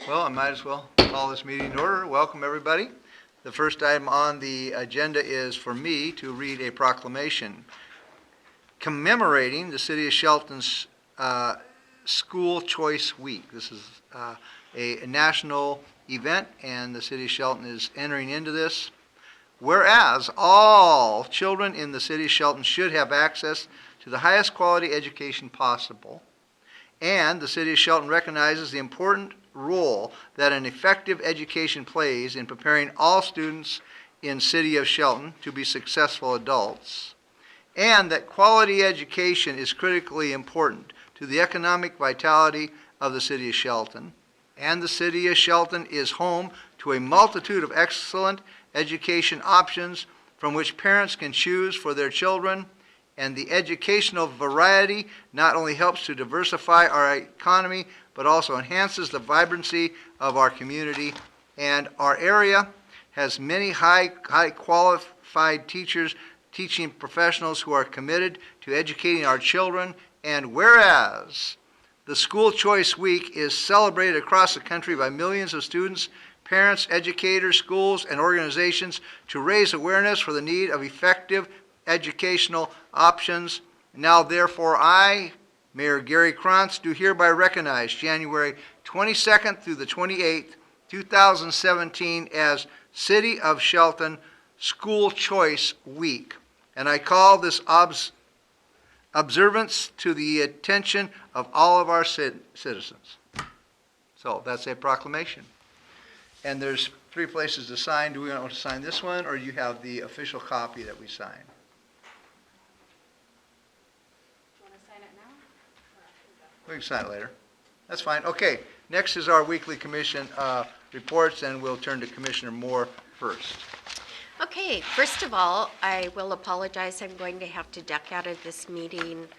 Well, I might as well call this meeting in order. Welcome, everybody. The first item on the agenda is for me to read a proclamation commemorating the City of Shelton's School Choice Week. This is a national event, and the City of Shelton is entering into this. Whereas all children in the City of Shelton should have access to the highest quality education possible, and the City of Shelton recognizes the important role that an effective education plays in preparing all students in City of Shelton to be successful adults, and that quality education is critically important to the economic vitality of the City of Shelton, and the City of Shelton is home to a multitude of excellent education options from which parents can choose for their children, and the educational variety not only helps to diversify our economy, but also enhances the vibrancy of our community. And our area has many high qualified teachers, teaching professionals who are committed to educating our children. And whereas the School Choice Week is celebrated across the country by millions of students, parents, educators, schools, and organizations to raise awareness for the need of effective educational options. Now, therefore, I, Mayor Gary Krantz, do hereby recognize January 22nd through the 28th, 2017 as City of Shelton School Choice Week. And I call this observance to the attention of all of our citizens. So that's a proclamation. And there's 3 places to sign. Do we want to sign this one, or do you have the official copy that we signed? Do you want to sign it now? We can sign it later. That's fine. Okay, next is our weekly commission reports, and we'll turn to Commissioner Moore first. Okay, first of all, I will apologize. I'm going to have to duck out of this meeting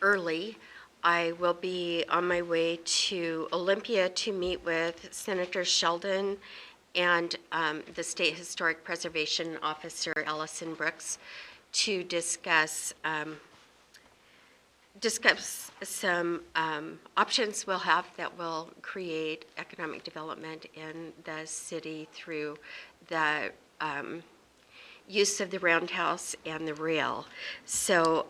early. I will be on my way to Olympia to meet with Senator Sheldon and the State Historic Preservation Officer, Allison Brooks, to discuss some options we'll have that will create economic development in the city through the use of the roundhouse and the rail. So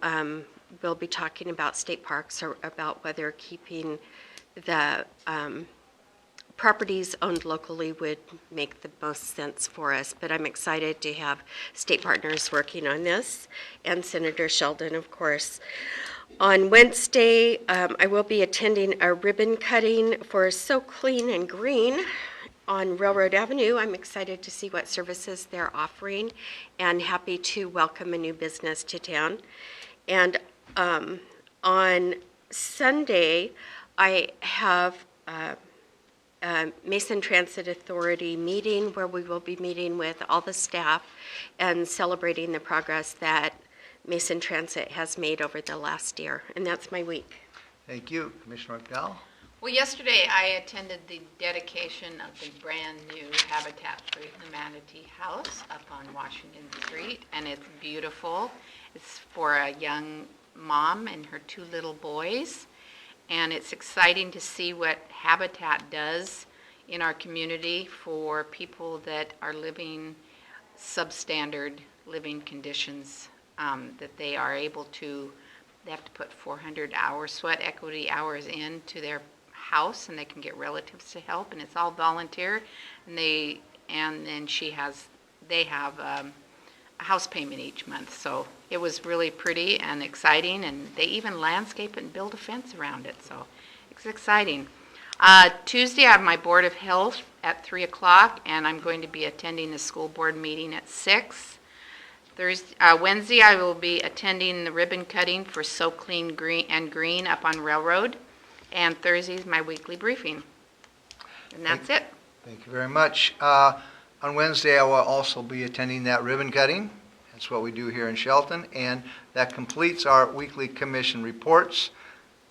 we'll be talking about state parks, or about whether keeping the properties owned locally would make the most sense for us. But I'm excited to have state partners working on this, and Senator Sheldon, of course. On Wednesday, I will be attending a ribbon cutting for So Clean and Green on Railroad Avenue. I'm excited to see what services they're offering, and happy to welcome a new business to town. And on Sunday, I have a Mason Transit Authority meeting where we will be meeting with all the staff and celebrating the progress that Mason Transit has made over the last year. And that's my week. Thank you. Commissioner McDowell? Well, yesterday I attended the dedication of the brand new Habitat for Humanity house up on Washington Street, and it's beautiful. It's for a young mom and her 2 little boys, and it's exciting to see what Habitat does in our community for people that are living substandard living conditions, that they are able to, they have to put 400 hours, sweat equity hours into their house, and they can get relatives to help, and it's all volunteer, and they have a house payment each month. So it was really pretty and exciting, and they even landscape it and build a fence around it, so it's exciting. Tuesday I have my Board of Health at 3 o'clock, and I'm going to be attending the school board meeting at 6. Wednesday I will be attending the ribbon cutting for So Clean and Green up on Railroad. And Thursday is my weekly briefing. And that's it. Thank you very much. On Wednesday, I will also be attending that ribbon cutting. That's what we do here in Shelton. And that completes our weekly commission reports.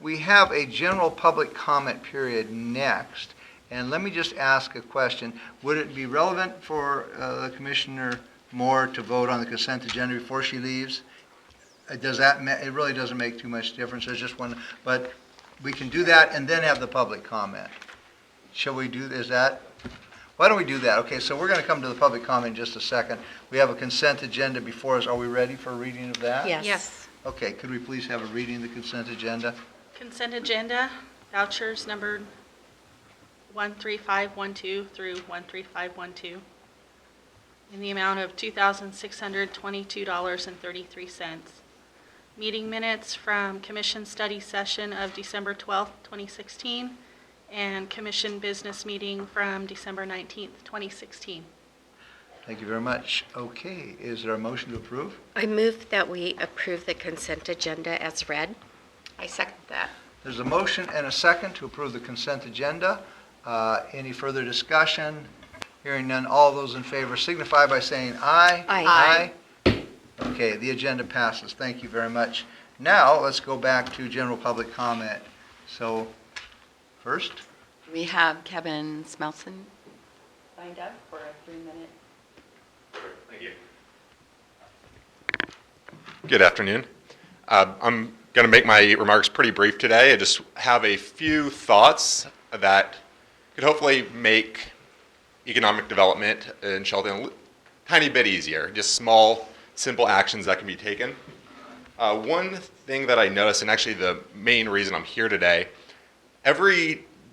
We have a general public comment period next. And let me just ask a question. Would it be relevant for the Commissioner Moore to vote on the consent agenda before she leaves? Does that? It really doesn't make too much difference. There's just one, but we can do that and then have the public comment. Shall we do, is that, why don't we do that? Okay, so we're going to come to the public comment in just a second. We have a consent agenda before us. Are we ready for a reading of that? Yes. Yes. Okay, could we please have a reading of the consent agenda? Consent agenda, vouchers numbered 13512 through 13512 in the amount of $2,622.33. Meeting minutes from Commission Study Session of December 12th, 2016, and Commission Business Meeting from December 19th, 2016. Thank you very much. Okay, is there a motion to approve? I move that we approve the consent agenda as read. I second that. There's a motion and a second to approve the consent agenda. Any further discussion? Hearing none, all those in favor signify by saying aye. Aye. Aye. Okay, the agenda passes. Thank you very much. Now, let's go back to general public comment. So, first, We have Kevin Smelson signed up for a 3-minute. Thank you. Good afternoon. I'm going to make my remarks pretty brief today. I just have a few thoughts that could hopefully make economic development in Shelton a tiny bit easier. Just small, simple actions that can be taken. One thing that I noticed, and actually the main reason I'm here today,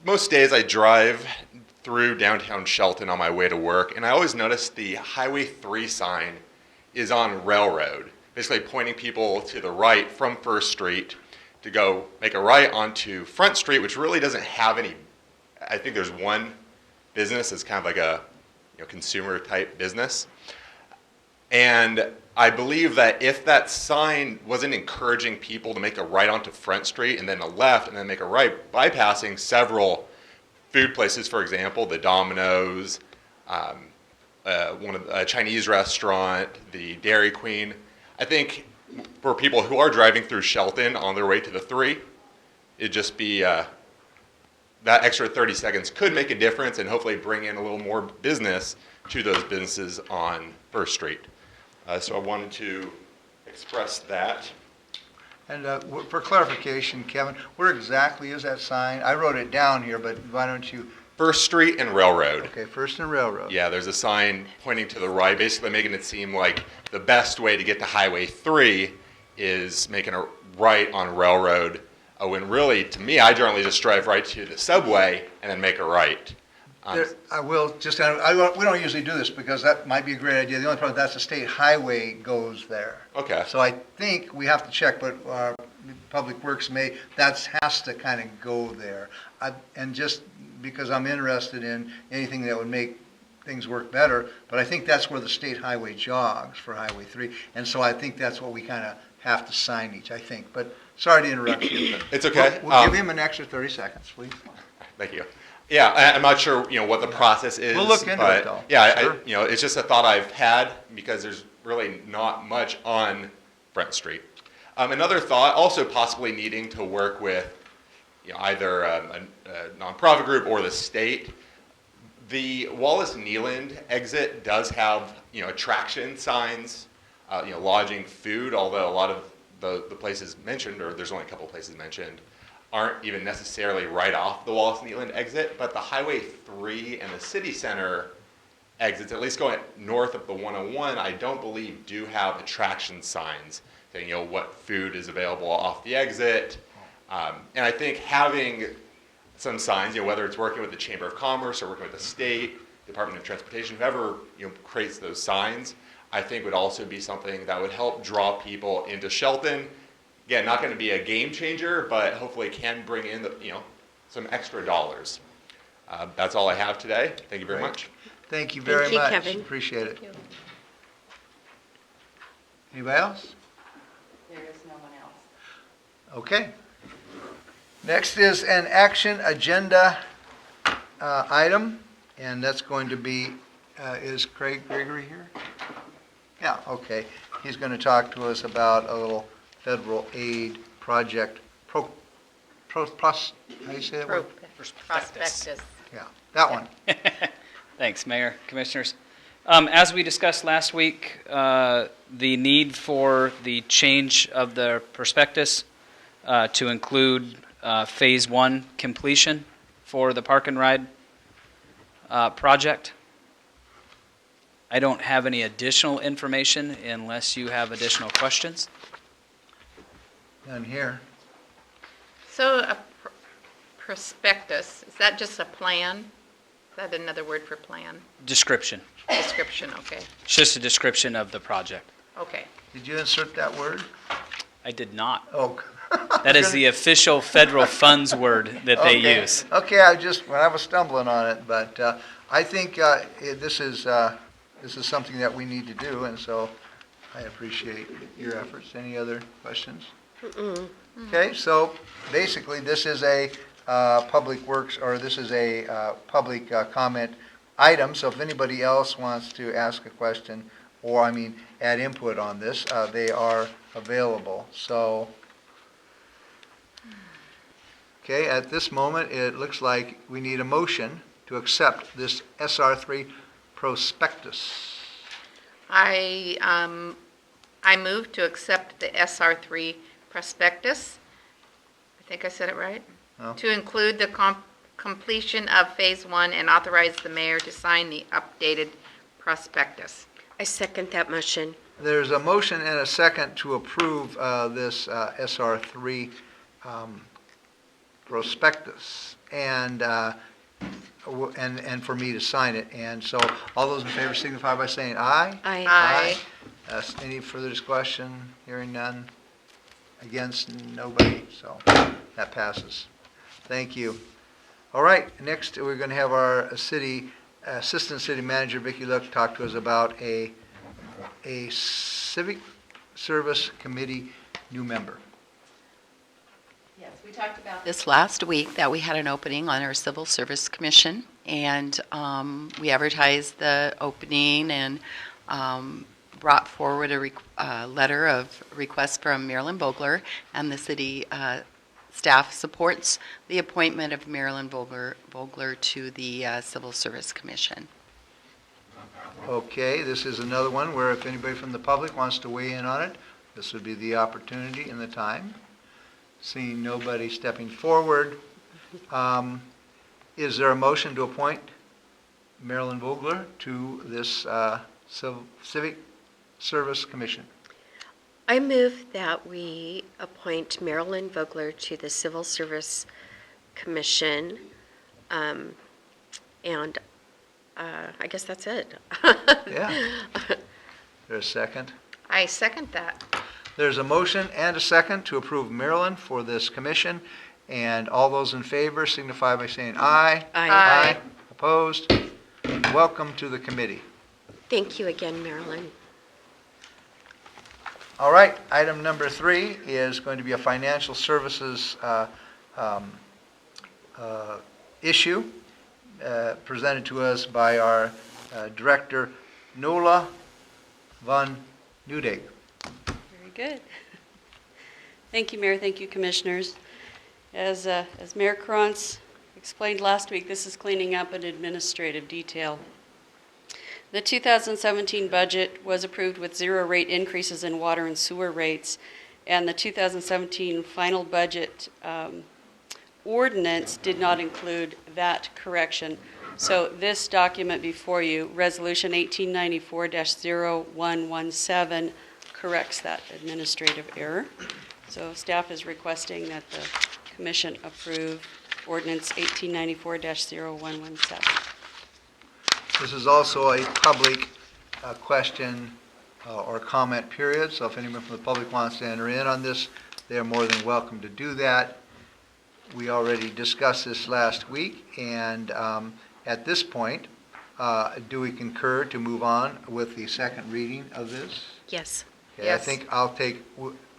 most days I drive through downtown Shelton on my way to work, and I always notice the Highway 3 sign is on Railroad, basically pointing people to the right from First Street to go make a right onto Front Street, which really doesn't have any. I think there's one business that's kind of like a consumer type business. And I believe that if that sign wasn't encouraging people to make a right onto Front Street and then a left and then make a right, bypassing several food places, for example, the Domino's, a Chinese restaurant, the Dairy Queen, I think for people who are driving through Shelton on their way to the 3, it'd just be that extra 30 seconds could make a difference and hopefully bring in a little more business to those businesses on First Street. So I wanted to express that. and for clarification, Kevin, where exactly is that sign? I wrote it down here, but why don't you, First Street and Railroad. okay, First and Railroad. Yeah, there's a sign pointing to the right, basically making it seem like the best way to get to Highway 3 is making a right on Railroad, when really, to me, I generally just drive right to the subway and then make a right. I will just, we don't usually do this because that might be a great idea. The only problem, that's a state highway goes there. Okay. So I think we have to check, but Public Works that has to kind of go there. And just because I'm interested in anything that would make things work better, but I think that's where the state highway jogs for Highway 3. And so I think that's what we kind of have to sign each, I think. But sorry to interrupt you. But It's okay. We'll give him an extra 30 seconds, please. Thank you. Yeah, I'm not sure, what the process is. We'll look into but it, though. Yeah, Sure. it's just a thought I've had because there's really not much on Front Street. Another thought, also possibly needing to work with, either a nonprofit group or the state. The Wallace Nealand exit does have, attraction signs, lodging, food, although a lot of the places mentioned, or there's only a couple places mentioned, aren't even necessarily right off the Wallace Nealand exit, but the Highway 3 and the City Center exits, at least going north of the 101, I don't believe do have attraction signs saying, what food is available off the exit. And I think having some signs, whether it's working with the Chamber of Commerce or working with the state, Department of Transportation, whoever creates those signs, I think would also be something that would help draw people into Shelton. Again, not going to be a game changer, but hopefully can bring in some extra dollars. That's all I have today. Thank you very Great. much. Thank you very Thank you, much. Kevin. Appreciate it. Anybody else? There is no one else. Okay. Next is an action agenda item, and that's going to be, is Craig Gregory here? Yeah, okay. He's going to talk to us about a little federal aid project, how do you say that word? Prospectus. Yeah, that one. Thanks, Mayor, Commissioners. As we discussed last week, the need for the change of the prospectus to include Phase 1 completion for the Park and Ride project. I don't have any additional information unless you have additional questions. None here. So a prospectus, is that just a plan? Is that another word for plan? Description. Description, okay, It's just a description of the project. okay. Did you insert that word? I did not. Oh. That is the official federal funds word that they Okay. use. Okay, I was stumbling on it, but I think this is something that we need to do, and so I appreciate your efforts. Any other questions? Okay, so basically, this is a public works, or this is a public comment item, so if anybody else wants to ask a question, or, add input on this, they are available, so. Okay, at this moment, it looks like we need a motion to accept this SR3 prospectus. I move to accept the SR3 prospectus. I think I said it right? No. To include the completion of Phase 1 and authorize the mayor to sign the updated prospectus. I second that motion. There's a motion and a second to approve this SR3 prospectus, and for me to sign it. And so, all those in favor signify by saying aye. Aye. Any further discussion? Hearing none. Against, nobody. So that passes. Thank you. All right. Next, we're going to have our assistant city manager Vicki Luck talk to us about a civic service committee new member. Yes, we talked about this last week, that we had an opening on our Civil Service Commission, and we advertised the opening and brought forward a letter of request from Marilyn Vogler, and the city staff supports the appointment of Marilyn Vogler to the Civil Service Commission. Okay, this is another one where if anybody from the public wants to weigh in on it, this would be the opportunity and the time. Seeing nobody stepping forward, is there a motion to appoint Marilyn Vogler to this Civic Service Commission? I move that we appoint Marilyn Vogler to the Civil Service Commission, and I guess that's it. Yeah. There's a second. I second that. There's a motion and a second to approve Marilyn for this commission, and all those in favor signify by saying aye. Aye. Opposed? Welcome to the committee. Thank you again, Marilyn. All right, item number 3 is going to be a financial services issue presented to us by our director, Nola van Nudeg. Very good. Thank you, Mayor. Thank you, Commissioners. As Mayor Krantz explained last week, this is cleaning up an administrative detail. The 2017 budget was approved with 0 rate increases in water and sewer rates, and the 2017 final budget ordinance did not include that correction. So this document before you, Resolution 1894-0117, corrects that administrative error. So staff is requesting that the Commission approve Ordinance 1894-0117. This is also a public question or comment period, so if anyone from the public wants to enter in on this, they are more than welcome to do that. We already discussed this last week, and at this point, do we concur to move on with the second reading of this? Yes. Okay, Yes. I think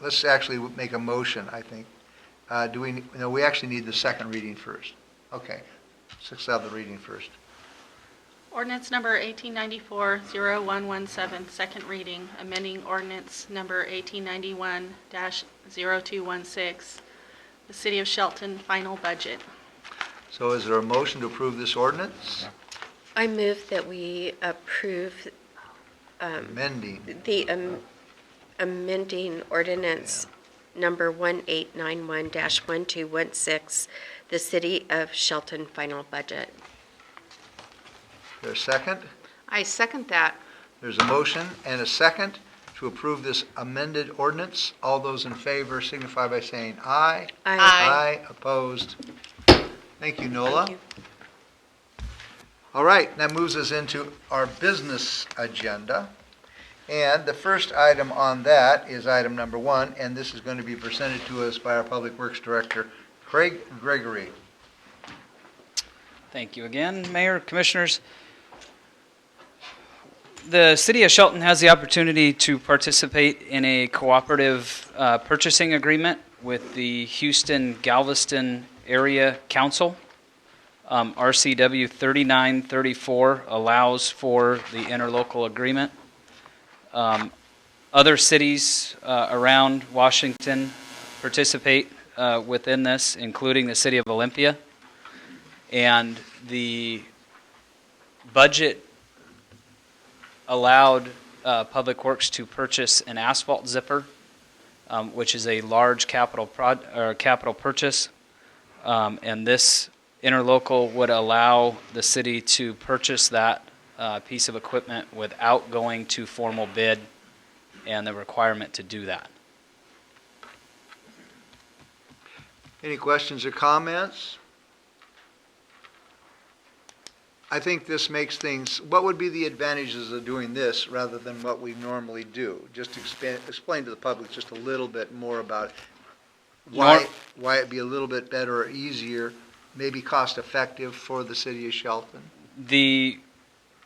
let's actually make a motion, I think. We actually need the second reading first. Okay, let's have the reading first. Ordinance number 1894-0117, second reading, amending ordinance number 1891-0216, the City of Shelton final budget. So is there a motion to approve this ordinance? I move that we approve Amending. the amending ordinance number 1891-1216, the City of Shelton final budget. there a second? I second that. There's a motion and a second to approve this amended ordinance. All those in favor signify by saying aye. Aye. Opposed? Thank you, Nola. Thank you. All right, that moves us into our business agenda. And the first item on that is item number 1, and this is going to be presented to us by our Public Works Director, Craig Gregory. Thank you again, Mayor, Commissioners. The City of Shelton has the opportunity to participate in a cooperative purchasing agreement with the Houston Galveston Area Council. RCW 3934 allows for the interlocal agreement. Other cities around Washington participate within this, including the City of Olympia. And the budget allowed Public Works to purchase an asphalt zipper, which is a large capital purchase. And this interlocal would allow the city to purchase that piece of equipment without going to formal bid and the requirement to do that. Any questions or comments? I think this makes things, what would be the advantages of doing this rather than what we normally do? Just explain to the public just a little bit more about why it'd be a little bit better or easier, maybe cost-effective for the city of Shelton. The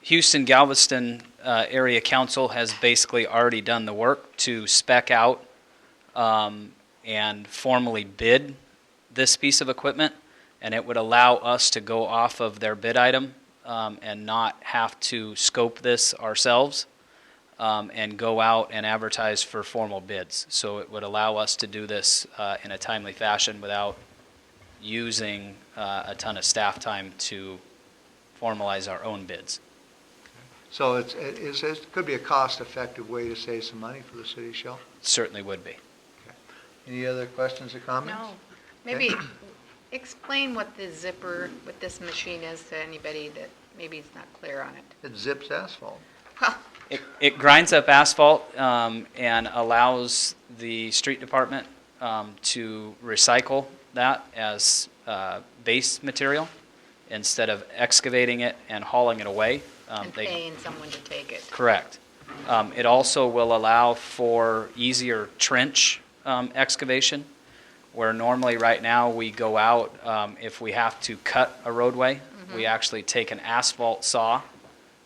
Houston Galveston Area Council has basically already done the work to spec out and formally bid this piece of equipment, and it would allow us to go off of their bid item and not have to scope this ourselves and go out and advertise for formal bids. So it would allow us to do this in a timely fashion without using a ton of staff time to formalize our own bids. So it could be a cost-effective way to save some money for the city of Shelton. Certainly would be. Any other questions or comments? No. Maybe explain what this machine is to anybody that maybe is not clear on it. It zips asphalt. Well, It grinds up asphalt and allows the street department to recycle that as base material instead of excavating it and hauling it away. and paying someone to take it. Correct. It also will allow for easier trench excavation, where normally right now we go out, if we have to cut a roadway, we actually take an asphalt saw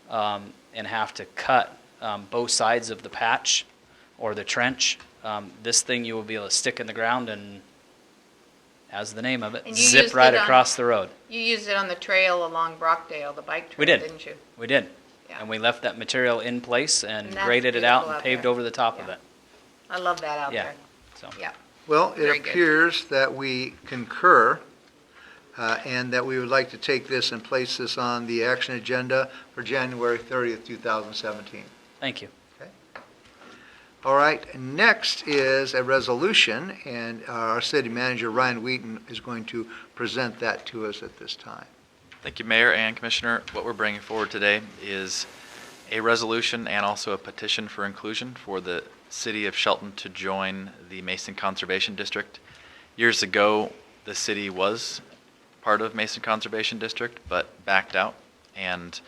and have to cut both sides of the patch or the trench. This thing you will be able to stick in the ground and, as the name of it, And you zip used right it on- across the road. You used it on the trail along Brockdale, the bike trail, We did. didn't you? We did. Yeah. And we left that material in place and And that's graded it out beautiful and out paved there. over the top of Yeah. it. I love that out Yeah. there. So. Yeah. Well, it Very good. appears that we concur and that we would like to take this and place this on the action agenda for January 30th, 2017. Thank you. All right, next is a resolution, and our city manager, Ryan Wheaton, is going to present that to us at this time. Thank you, Mayor and Commissioner. What we're bringing forward today is a resolution and also a petition for inclusion for the city of Shelton to join the Mason Conservation District. Years ago, the city was part of Mason Conservation District, but backed out. And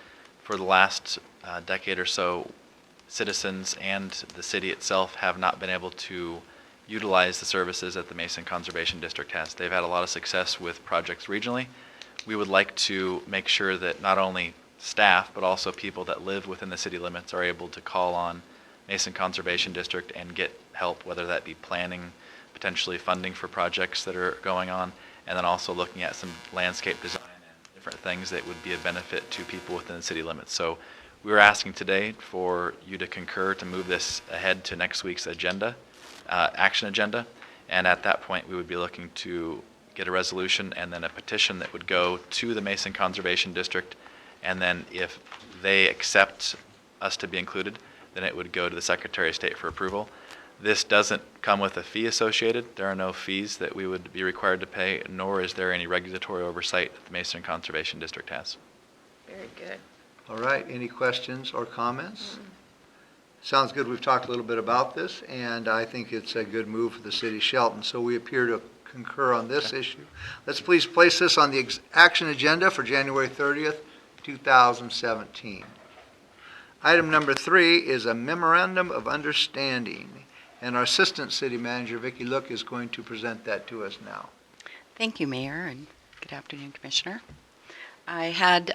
for the last decade or so, citizens and the city itself have not been able to utilize the services that the Mason Conservation District has. They've had a lot of success with projects regionally. We would like to make sure that not only staff, but also people that live within the city limits are able to call on Mason Conservation District and get help, whether that be planning, potentially funding for projects that are going on, and then also looking at some landscape design and different things that would be a benefit to people within the city limits. So we were asking today for you to concur to move this ahead to next week's agenda, action agenda, and at that point we would be looking to get a resolution and then a petition that would go to the Mason Conservation District, and then if they accept us to be included, then it would go to the Secretary of State for approval. This doesn't come with a fee associated. There are no fees that we would be required to pay, nor is there any regulatory oversight that the Mason Conservation District has. Very good. All right, any questions or comments? Sounds good. We've talked a little bit about this, and I think it's a good move for the city of Shelton. So we appear to concur on this issue. Let's please place this on the action agenda for January 30th, 2017. Item number 3 is a memorandum of understanding, and our Assistant City Manager, Vicki Look, is going to present that to us now. Thank you, Mayor, and good afternoon, Commissioner. I had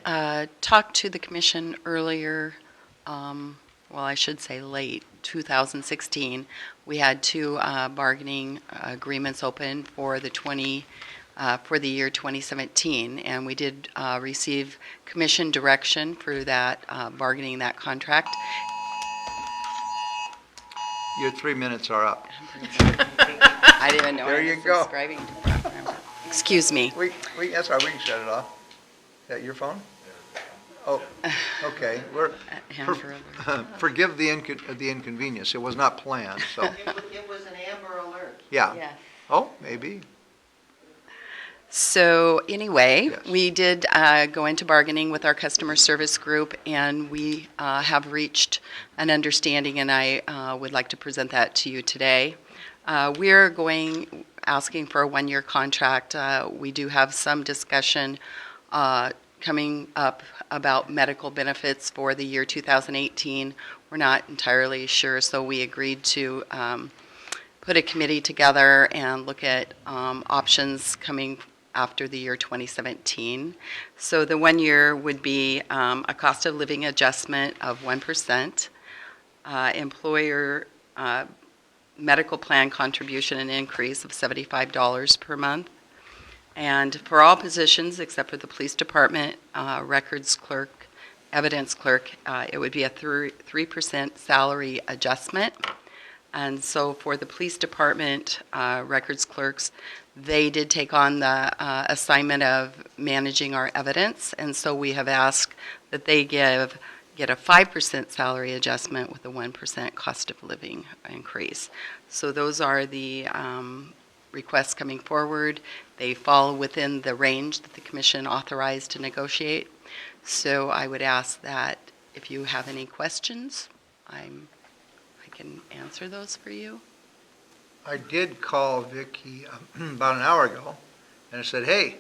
talked to the commission earlier, I should say late 2016. We had 2 bargaining agreements open for the year 2017, and we did receive commission direction for that bargaining that contract. Your 3 minutes are up. I didn't even know There I you was go. subscribing to the program. Excuse me. That's all right, we can shut it off. Is that your phone? Oh, okay. Hand her over. Forgive the inconvenience. It was not planned, so, It was an Amber Alert. yeah. Yes. Oh, maybe. So anyway, Yes. we did go into bargaining with our customer service group, and we have reached an understanding, and I would like to present that to you today. We're asking for a 1-year contract. We do have some discussion coming up about medical benefits for the year 2018. We're not entirely sure, so we agreed to put a committee together and look at options coming after the year 2017. So the 1 year would be a cost of living adjustment of 1%, employer medical plan contribution and increase of $75 per month, and for all positions except for the police department, records clerk, evidence clerk, it would be a 3% salary adjustment. And so for the police department records clerks, they did take on the assignment of managing our evidence, and so we have asked that they get a 5% salary adjustment with a 1% cost of living increase. So those are the requests coming forward. They fall within the range that the commission authorized to negotiate. So I would ask that if you have any questions, I can answer those for you. I did call Vicki about an hour ago, and I said, hey,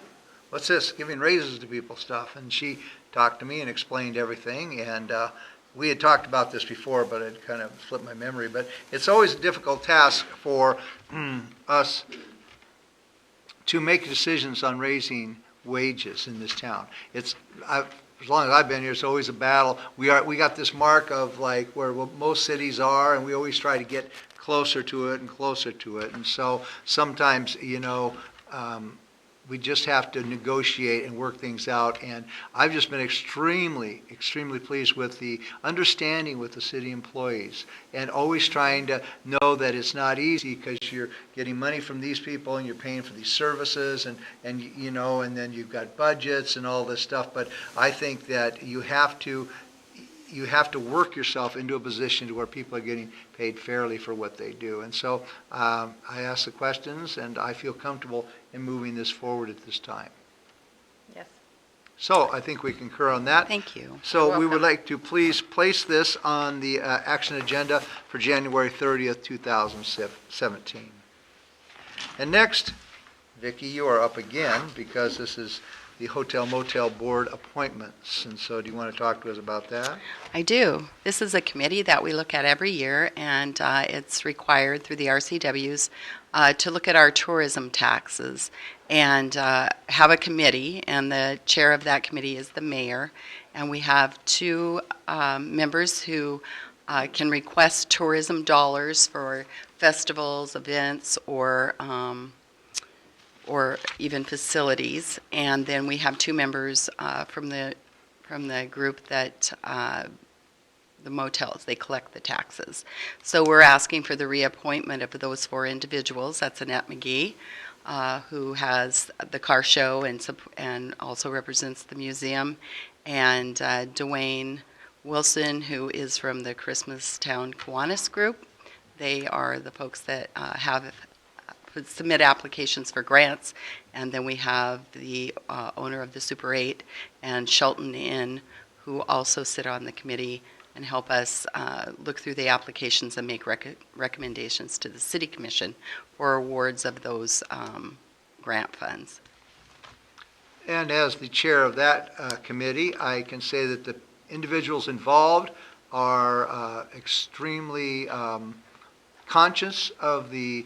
what's this, giving raises to people stuff? And she talked to me and explained everything, and we had talked about this before, but it kind of slipped my memory. But it's always a difficult task for us to make decisions on raising wages in this town. As long as I've been here, it's always a battle. We got this mark of like where most cities are, and we always try to get closer to it and closer to it. And so sometimes, we just have to negotiate and work things out. And I've just been extremely, extremely pleased with the understanding with the city employees, and always trying to know that it's not easy because you're getting money from these people and you're paying for these services, and then you've got budgets and all this stuff. But I think that you have to work yourself into a position to where people are getting paid fairly for what they do. And so I ask the questions, and I feel comfortable in moving this forward at this time. Yes. So I think we concur on that. Thank you. So You're we would welcome. like to please place this on the action agenda for January 30th, 2017. And next, Vicki, you are up again because this is the Hotel Motel Board appointments. And so do you want to talk to us about that? I do. This is a committee that we look at every year, and it's required through the RCWs to look at our tourism taxes and have a committee, and the chair of that committee is the mayor. And we have 2 members who can request tourism dollars for festivals, events, or even facilities. And then we have 2 members from the group that the motels, they collect the taxes. So we're asking for the reappointment of those 4 individuals. That's Annette McGee, who has the car show and also represents the museum, and Dwayne Wilson, who is from the Christmas Town Kiwanis group. They are the folks that submit applications for grants. And then we have the owner of the Super 8 and Shelton Inn, who also sit on the committee and help us look through the applications and make recommendations to the City Commission for awards of those grant funds. And as the chair of that committee, I can say that the individuals involved are extremely conscious of the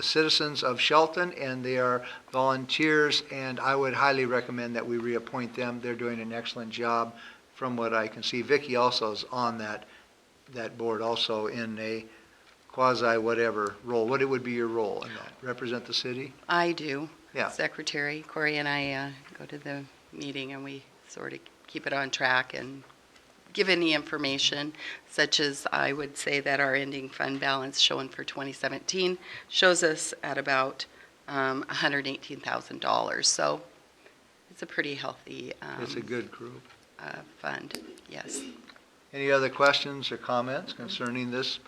citizens of Shelton, and they are volunteers, and I would highly recommend that we reappoint them. They're doing an excellent job from what I can see. Vicki also is on that board also in a quasi-whatever role. What would be your role in that? Represent the city? I do. Yeah. Secretary Corey and I go to the meeting and we sort of keep it on track and give any information, such as I would say that our ending fund balance shown for 2017 shows us at about $118,000. So it's a pretty healthy It's a good group. fund, yes. Any other questions or comments concerning this?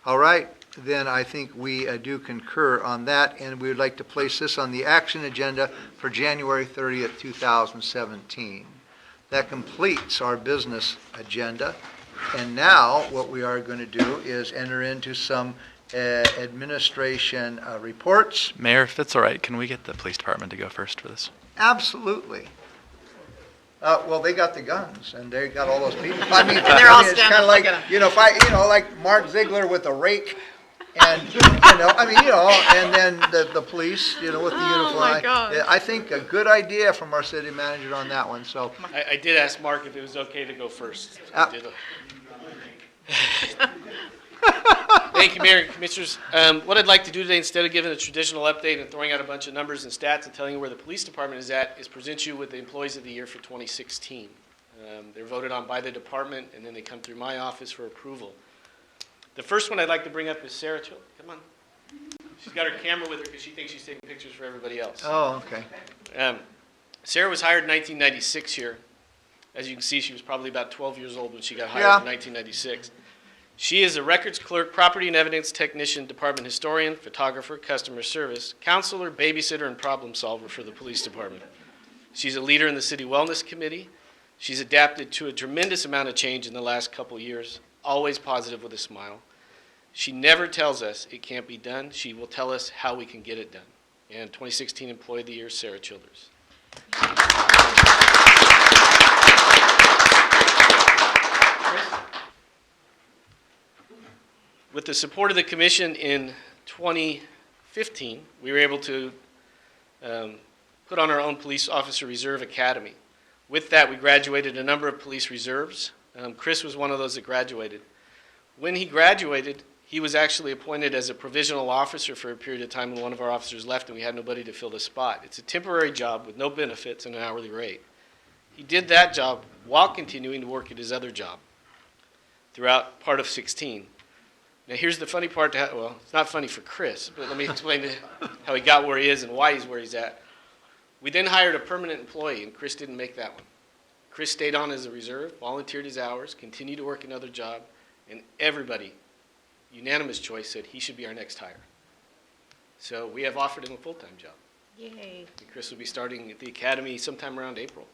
All right, then I think we do concur on that, and we would like to place this on the action agenda for January 30th, 2017. That completes our business agenda, and now what we are going to do is enter into some administration reports. Mayor, if it's all right, can we get the police department to go first for this? Absolutely. Well, they got the guns, and they got all those people. I mean, they're all it's standing kind of like, looking at 'em. if like Mark Ziegler with a rake, and, and then the police, with the uniform. my gosh. I think a good idea from our city manager on that one, so. I did ask Mark if it was okay to go first. Thank you, Mayor and Commissioners. What I'd like to do today, instead of giving a traditional update and throwing out a bunch of numbers and stats and telling you where the police department is at, is present you with the employees of the year for 2016. They're voted on by the department, and then they come through my office for approval. The first one I'd like to bring up is Sarah Chill. Come on. She's got her camera with her because she thinks she's taking pictures for everybody else. Oh, okay. Sarah was hired in 1996 here. As you can see, she was probably about 12 years old when she got hired Yeah. in 1996. She is a records clerk, property and evidence technician, department historian, photographer, customer service, counselor, babysitter, and problem solver for the police department. She's a leader in the city wellness committee. She's adapted to a tremendous amount of change in the last couple years, always positive with a smile. She never tells us it can't be done. She will tell us how we can get it done. And 2016 Employee of the Year, Sarah Childers. With the support of the commission in 2015, we were able to put on our own Police Officer Reserve Academy. With that, we graduated a number of police reserves. Chris was one of those that graduated. When he graduated, he was actually appointed as a provisional officer for a period of time when one of our officers left and we had nobody to fill the spot. It's a temporary job with no benefits and an hourly rate. He did that job while continuing to work at his other job throughout part of 16. Now here's the funny part, well, it's not funny for Chris, but let me explain how he got where he is and why he's where he's at. We then hired a permanent employee, and Chris didn't make that one. Chris stayed on as a reserve, volunteered his hours, continued to work another job, and everybody, unanimous choice, said he should be our next hire. So we have offered him a full-time job. Yay. And Chris will be starting at the academy sometime around April.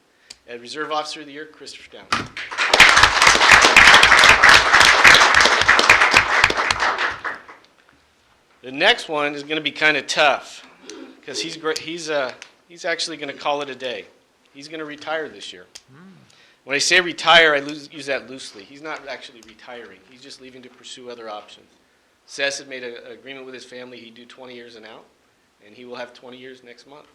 As Reserve Officer of the Year, Christopher Downs. The next one is going to be kind of tough because he's actually going to call it a day. He's going to retire this year. When I say retire, I use that loosely. He's not actually retiring. He's just leaving to pursue other options. Seth had made an agreement with his family. He'd do 20 years and out, and he will have 20 years next month.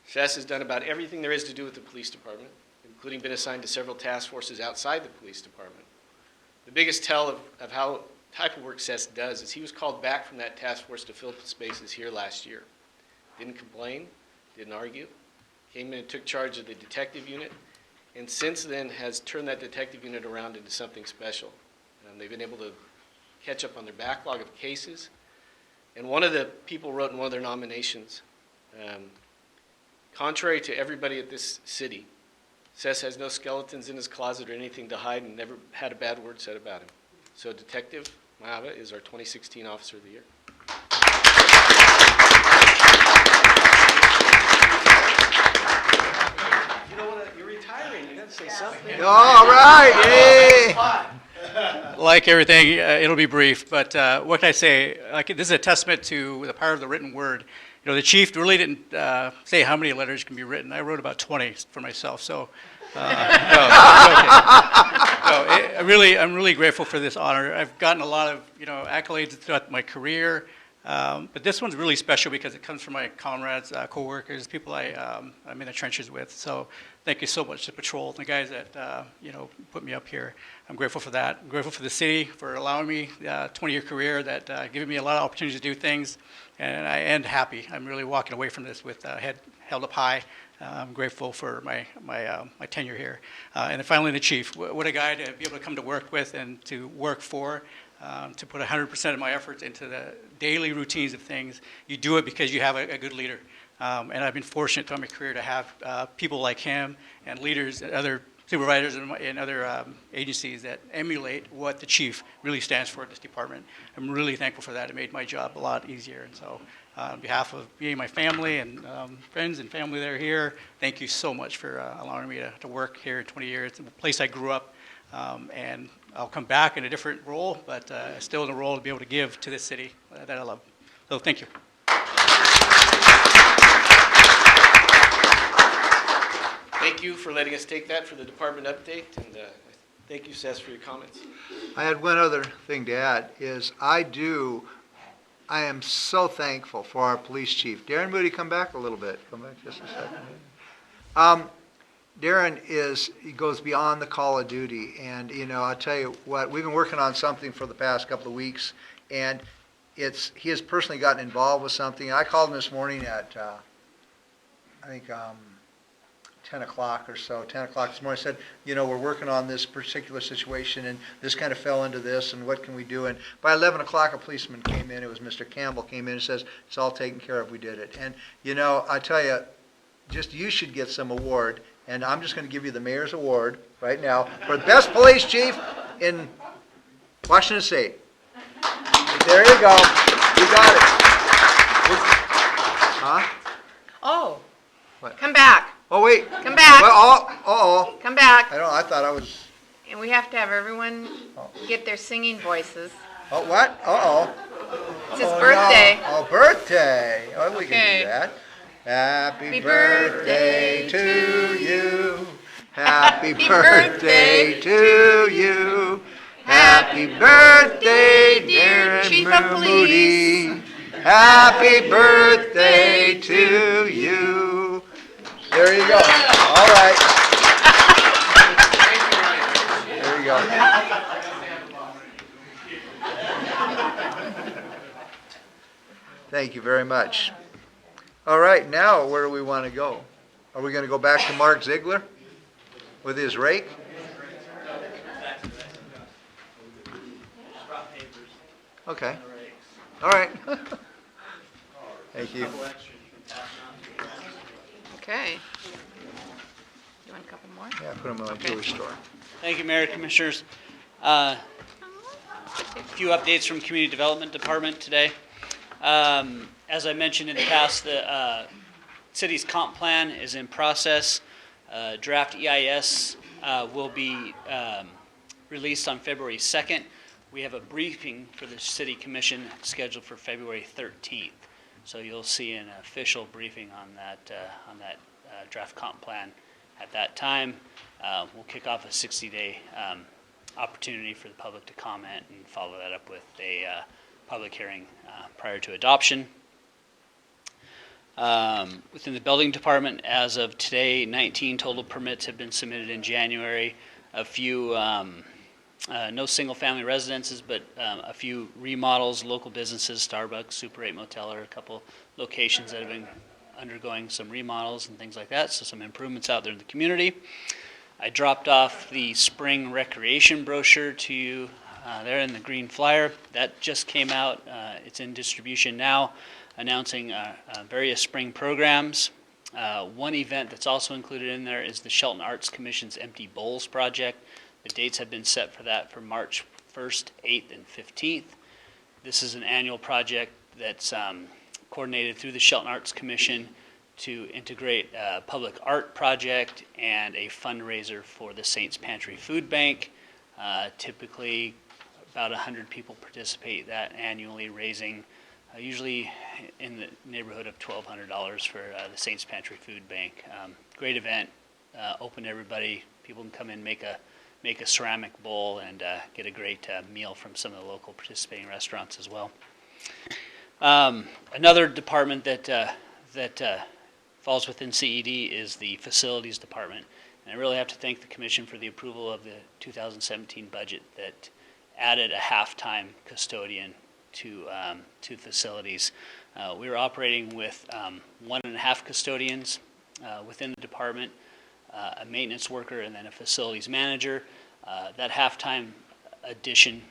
Seth has done about everything there is to do with the police department, including been assigned to several task forces outside the police department. The biggest tell of how type of work Seth does is he was called back from that task force to fill spaces here last year. Didn't complain, didn't argue, came in and took charge of the detective unit, and since then has turned that detective unit around into something special. They've been able to catch up on their backlog of cases, and one of the people wrote in one of their nominations, contrary to everybody at this city, Seth has no skeletons in his closet or anything to hide and never had a bad word said about him. So Detective Maava is our 2016 Officer of the Year. You know what? You're retiring. You have Say something. All right, yay! Like everything, it'll be brief, but what can I say? Like, this is a testament to the power of the written word. You know, the chief really didn't say how many letters can be written. I wrote about 20 for myself, so I'm really grateful for this honor. I've gotten a lot of accolades throughout my career, but this one's really special because it comes from my comrades, coworkers, people I'm in the trenches with. So thank you so much to Patrol, the guys that put me up here. I'm grateful for that. I'm grateful for the city for allowing me a 20-year career that giving me a lot of opportunities to do things, and I end happy. I'm really walking away from this with head held up high. I'm grateful for my tenure here. And then finally, the chief. What a guy to be able to come to work with and to work for, to put 100% of my efforts into the daily routines of things. You do it because you have a good leader. And I've been fortunate throughout my career to have people like him and leaders and other supervisors and other agencies that emulate what the chief really stands for at this department. I'm really thankful for that. It made my job a lot easier. And so on behalf of me and my family and friends and family that are here, thank you so much for allowing me to work here in 20 years. It's a place I grew up, and I'll come back in a different role, but still in a role to be able to give to this city that I love. So thank you. Thank you for letting us take that for the department update, and thank you, Seth, for your comments. I had one other thing to add, is I am so thankful for our police chief. Darren Moody, come back a little bit. Come back just a second. Darren he goes beyond the call of duty, and I'll tell you what, we've been working on something for the past couple of weeks, and he has personally gotten involved with something. I called him this morning at, I think, 10 o'clock or so, 10 o'clock this morning. I said, we're working on this particular situation, and this kind of fell into this, and what can we do? And by 11 o'clock, a policeman came in. It was Mr. Campbell came in and says, it's all taken care of. We did it. And, I tell you, just you should get some award, and I'm just going to give you the mayor's award right now for the best police chief in Washington State. There you go. You got it. Huh? Oh, What? come back. Oh, wait. Come back. Well, uh-oh. Come back. I thought I was... And we have to have everyone get their singing voices. Oh, what? Uh-oh. It's his birthday. No. Oh, birthday. Oh, we can Okay. do that. Happy birthday to you. Happy birthday to you. Happy birthday, dear Chief of Moody. Happy birthday to you. There you go. All right. There you go. Thank you very much. All right, now where do we want to go? Are we going to go back to Mark Ziegler with his rake? Okay. All right. Thank you. Okay. You want a couple more? Yeah, put them in my jewelry store. Thank you, Mayor, Commissioners. A few updates from Community Development Department today. As I mentioned in the past, the city's comp plan is in process. Draft EIS will be released on February 2nd. We have a briefing for the City Commission scheduled for February 13th. So you'll see an official briefing on that draft comp plan at that time. We'll kick off a 60-day opportunity for the public to comment and follow that up with a public hearing prior to adoption. Within the building department, as of today, 19 total permits have been submitted in January. A few, no single-family residences, but a few remodels, local businesses, Starbucks, Super 8 Motel, or a couple locations that have been undergoing some remodels and things like that, so some improvements out there in the community. I dropped off the spring recreation brochure to you there in the green flyer. That just came out. It's in distribution now, announcing various spring programs. One event that's also included in there is the Shelton Arts Commission's Empty Bowls project. The dates have been set for that for March 1st, 8th, and 15th. This is an annual project that's coordinated through the Shelton Arts Commission to integrate a public art project and a fundraiser for the Saints Pantry Food Bank. Typically, about 100 people participate that annually, raising usually in the neighborhood of $1,200 for the Saints Pantry Food Bank. Great event, open to everybody. People can come in, make a ceramic bowl, and get a great meal from some of the local participating restaurants as well. Another department that falls within CED is the Facilities Department. And I really have to thank the Commission for the approval of the 2017 budget that added a half-time custodian to facilities. We were operating with 1.5 custodians within the department, a maintenance worker, and then a facilities manager. That half-time addition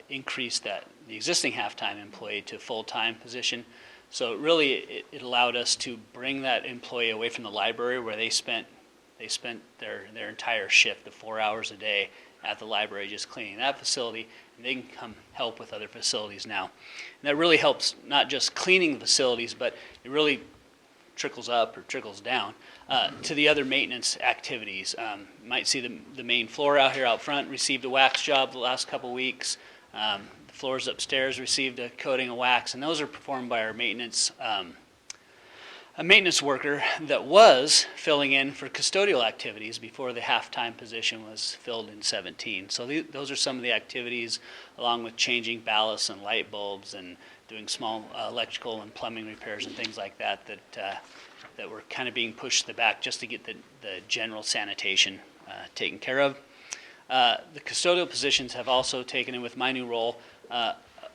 increased the existing half-time employee to full-time position. So really, it allowed us to bring that employee away from the library where they spent their entire shift of 4 hours a day at the library just cleaning that facility, and they can come help with other facilities now. And that really helps not just cleaning the facilities, but it really trickles up or trickles down to the other maintenance activities. You might see the main floor out here out front received a wax job the last couple weeks. The floors upstairs received a coating of wax, and those are performed by our maintenance a maintenance worker that was filling in for custodial activities before the half-time position was filled in 17. So those are some of the activities, along with changing ballasts and light bulbs and doing small electrical and plumbing repairs and things like that that were kind of being pushed to the back just to get the general sanitation taken care of. The custodial positions have also taken in with my new role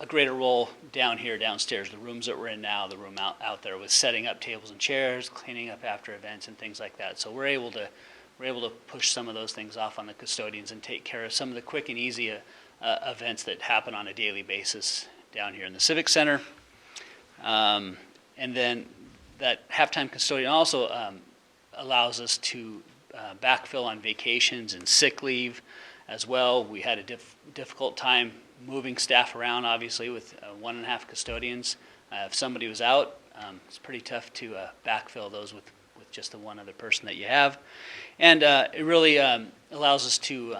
a greater role downstairs. The rooms that we're in now, the room out there, with setting up tables and chairs, cleaning up after events and things like that. So we're able to push some of those things off on the custodians and take care of some of the quick and easy events that happen on a daily basis down here in the Civic Center. And then that halftime custodian also allows us to backfill on vacations and sick leave as well. We had a difficult time moving staff around, obviously, with 1.5 custodians. If somebody was out, it's pretty tough to backfill those with just the one other person that you have. And it really allows us to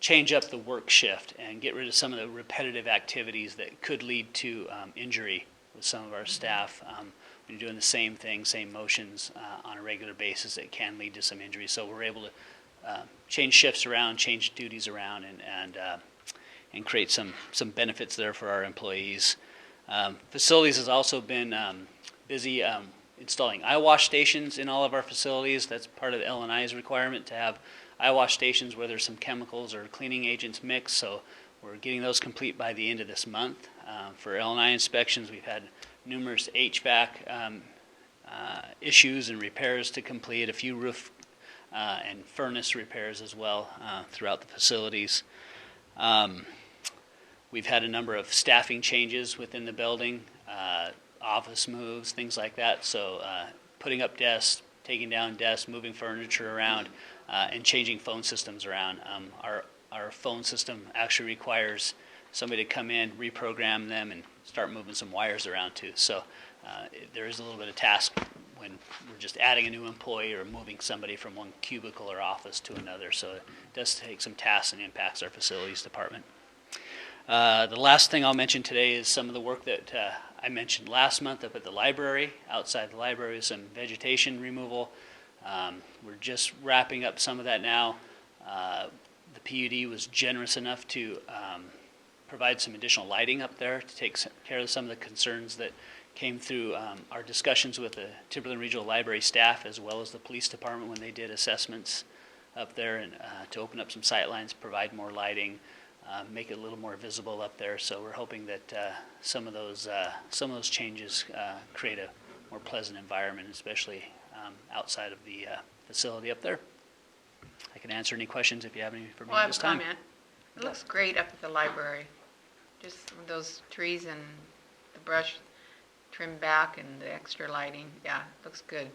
change up the work shift and get rid of some of the repetitive activities that could lead to injury with some of our staff. When you're doing the same thing, same motions on a regular basis, it can lead to some injury. So we're able to change shifts around, change duties around, and create some benefits there for our employees. Facilities has also been busy installing eye wash stations in all of our facilities. That's part of the L&I's requirement to have eye wash stations where there's some chemicals or cleaning agents mixed. So we're getting those complete by the end of this month. For L&I inspections, we've had numerous HVAC issues and repairs to complete, a few roof and furnace repairs as well throughout the facilities. We've had a number of staffing changes within the building, office moves, things like that. So putting up desks, taking down desks, moving furniture around, and changing phone systems around. Our phone system actually requires somebody to come in, reprogram them, and start moving some wires around too. So there is a little bit of task when we're just adding a new employee or moving somebody from one cubicle or office to another. So it does take some tasks and impacts our facilities department. The last thing I'll mention today is some of the work that I mentioned last month up at the library. Outside the library, some vegetation removal. We're just wrapping up some of that now. The PUD was generous enough to provide some additional lighting up there to take care of some of the concerns that came through our discussions with the Timberland Regional Library staff as well as the police department when they did assessments up there, and to open up some sight lines, provide more lighting, make it a little more visible up there. So we're hoping that some of those changes create a more pleasant environment, especially outside of the facility up there. I can answer any questions if you have any for me Well, I have this a time. comment. It looks great up at the library. Just those trees and the brush trimmed back and the extra lighting. Yeah, looks good.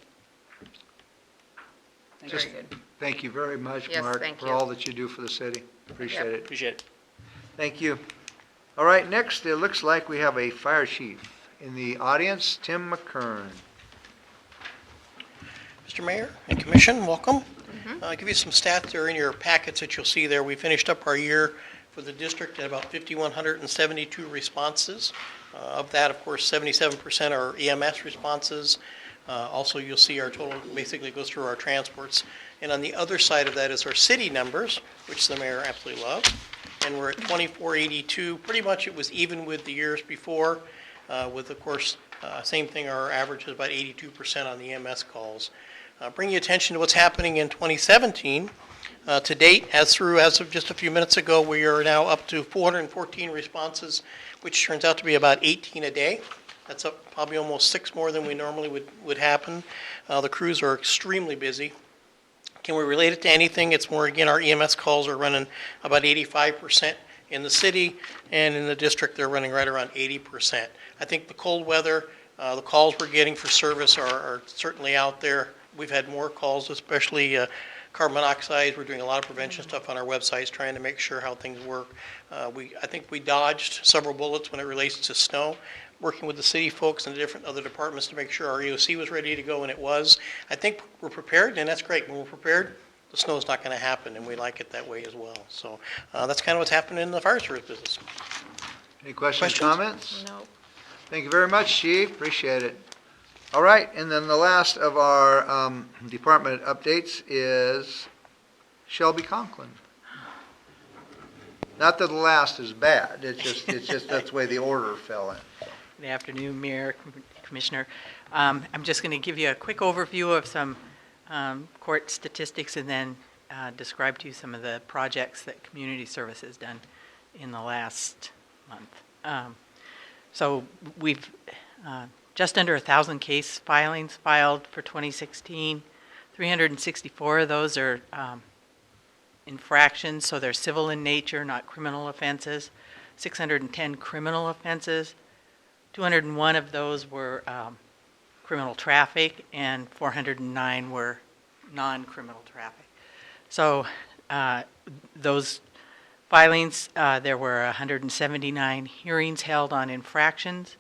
Just Very good. thank you very much, Yes, Mark, thank for you. all that you do for the city. Appreciate Yep. it. Appreciate it. Thank you. All right, next, it looks like we have a fire chief in the audience, Tim McKern. Mr. Mayor and Commission, welcome. I'll give you some stats that are in your packets that you'll see there. We finished up our year for the district at about 5,172 responses. Of that, of course, 77% are EMS responses. Also, you'll see our total basically goes through our transports. And on the other side of that is our city numbers, which the mayor absolutely loves. And we're at 2482. Pretty much it was even with the years before, with, of course, same thing, our average is about 82% on the EMS calls. Bring your attention to what's happening in 2017. To date, as of just a few minutes ago, we are now up to 414 responses, which turns out to be about 18 a day. That's up probably almost 6 more than we normally would happen. The crews are extremely busy. Can we relate it to anything? It's more, again, our EMS calls are running about 85% in the city, and in the district they're running right around 80%. I think the cold weather, the calls we're getting for service are certainly out there. We've had more calls, especially carbon monoxide. We're doing a lot of prevention stuff on our websites, trying to make sure how things work. I think we dodged several bullets when it relates to snow, working with the city folks and the different other departments to make sure our EOC was ready to go, and it was. I think we're prepared, and that's great. When we're prepared, the snow's not going to happen, and we like it that way as well. So that's kind of what's happening in the fire service business. Any questions, comments? No. Thank you very much, Chief. Appreciate it. All right, and then the last of our department updates is Shelby Conklin. Not that the last is bad. It's just that's the way the order fell in. Good afternoon, Mayor, Commissioner. I'm just going to give you a quick overview of some court statistics and then describe to you some of the projects that Community Service has done in the last month. So we've just under 1,000 case filings filed for 2016. 364 of those are infractions, so they're civil in nature, not criminal offenses. 610 criminal offenses. 201 of those were criminal traffic, and 409 were non-criminal traffic. So those filings, there were 179 hearings held on infractions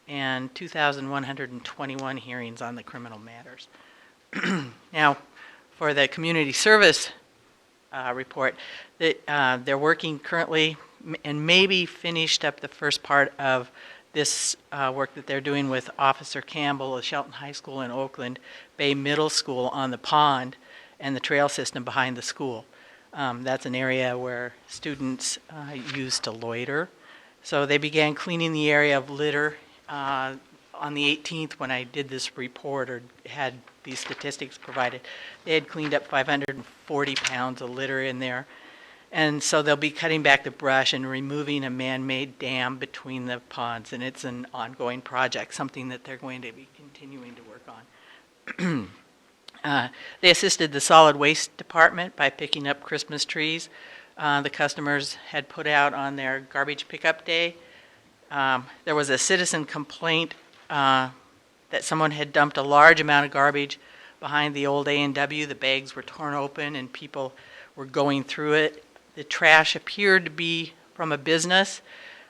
and 2,121 hearings on the criminal matters. Now, for the community service report, they're working currently and maybe finished up the first part of this work that they're doing with Officer Campbell of Shelton High School in Oakland Bay Middle School on the pond and the trail system behind the school. That's an area where students used to loiter. So they began cleaning the area of litter on the 18th when I did this report or had these statistics provided. They had cleaned up 540 pounds of litter in there. And so they'll be cutting back the brush and removing a man-made dam between the ponds. And it's an ongoing project, something that they're going to be continuing to work on. They assisted the solid waste department by picking up Christmas trees. The customers had put out on their garbage pickup day. There was a citizen complaint that someone had dumped a large amount of garbage behind the old A&W. The bags were torn open and people were going through it. The trash appeared to be from a business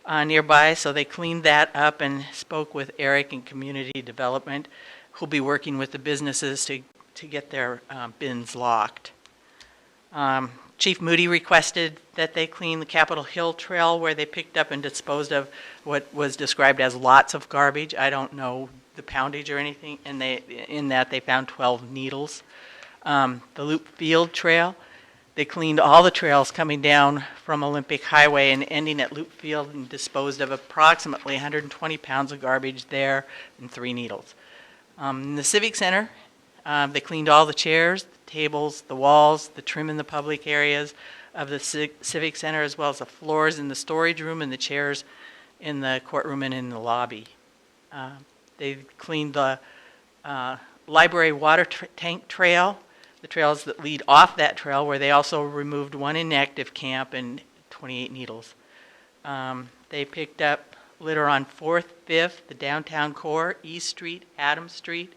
nearby, so they cleaned that up and spoke with Eric in Community Development, who'll be working with the businesses to get their bins locked. Chief Moody requested that they clean the Capitol Hill Trail where they picked up and disposed of what was described as lots of garbage. I don't know the poundage or anything, and in that they found 12 needles. The Loop Field Trail, they cleaned all the trails coming down from Olympic Highway and ending at Loop Field and disposed of approximately 120 pounds of garbage there and 3 needles. In the Civic Center, they cleaned all the chairs, the tables, the walls, the trim in the public areas of the Civic Center, as well as the floors in the storage room and the chairs in the courtroom and in the lobby. They cleaned the library water tank trail, the trails that lead off that trail, where they also removed 1 inactive camp and 28 needles. They picked up litter on 4th, 5th, the downtown core, East Street, Adams Street,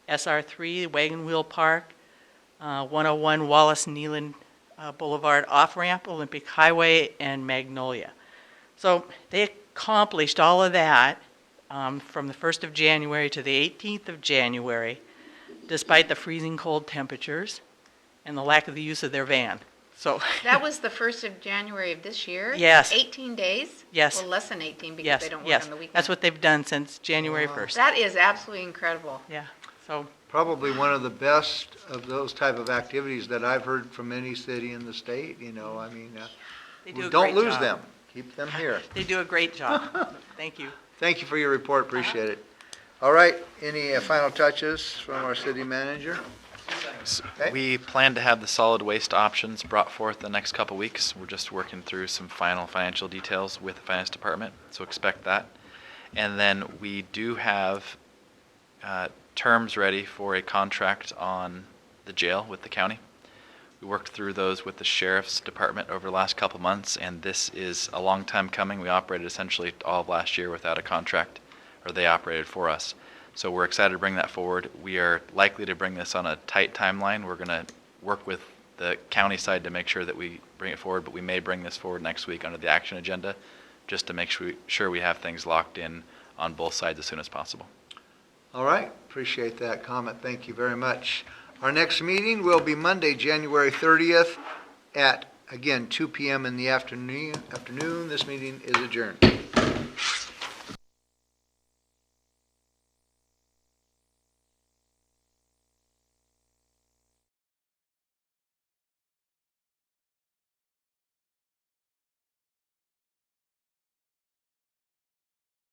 SR3, Wagon Wheel Park, 101 Wallace Neelan Boulevard off-ramp, Olympic Highway, and Magnolia. So they accomplished all of that from the 1st of January to the 18th of January. despite the freezing cold temperatures and the lack of the use of their van. So, That was the 1st of January of this year? Yes. 18 days? Yes. Well, less than 18 because yes, they don't work yes, on the weekend. that's what they've done since January 1st. That is absolutely incredible. Yeah, so, Probably one of the best of those type of activities that I've heard from any city in the state, you know, I mean, they do a don't great lose job. them. Keep them here. They do a great job. Thank you. Thank you for your report, appreciate it. All right, any final touches from our city manager? Okay. We plan to have the solid waste options brought forth the next couple weeks. We're just working through some final financial details with the finance department, so expect that. And then we do have terms ready for a contract on the jail with the county. We worked through those with the sheriff's department over the last couple months, and this is a long time coming. We operated essentially all of last year without a contract, or they operated for us. So we're excited to bring that forward. We are likely to bring this on a tight timeline. We're going to work with the county side to make sure that we bring it forward, but we may bring this forward next week under the action agenda just to make sure we have things locked in on both sides as soon as possible. All right, appreciate that comment, thank you very much. Our next meeting will be Monday, January 30th at, again, 2 p.m. in the afternoon. This meeting is adjourned.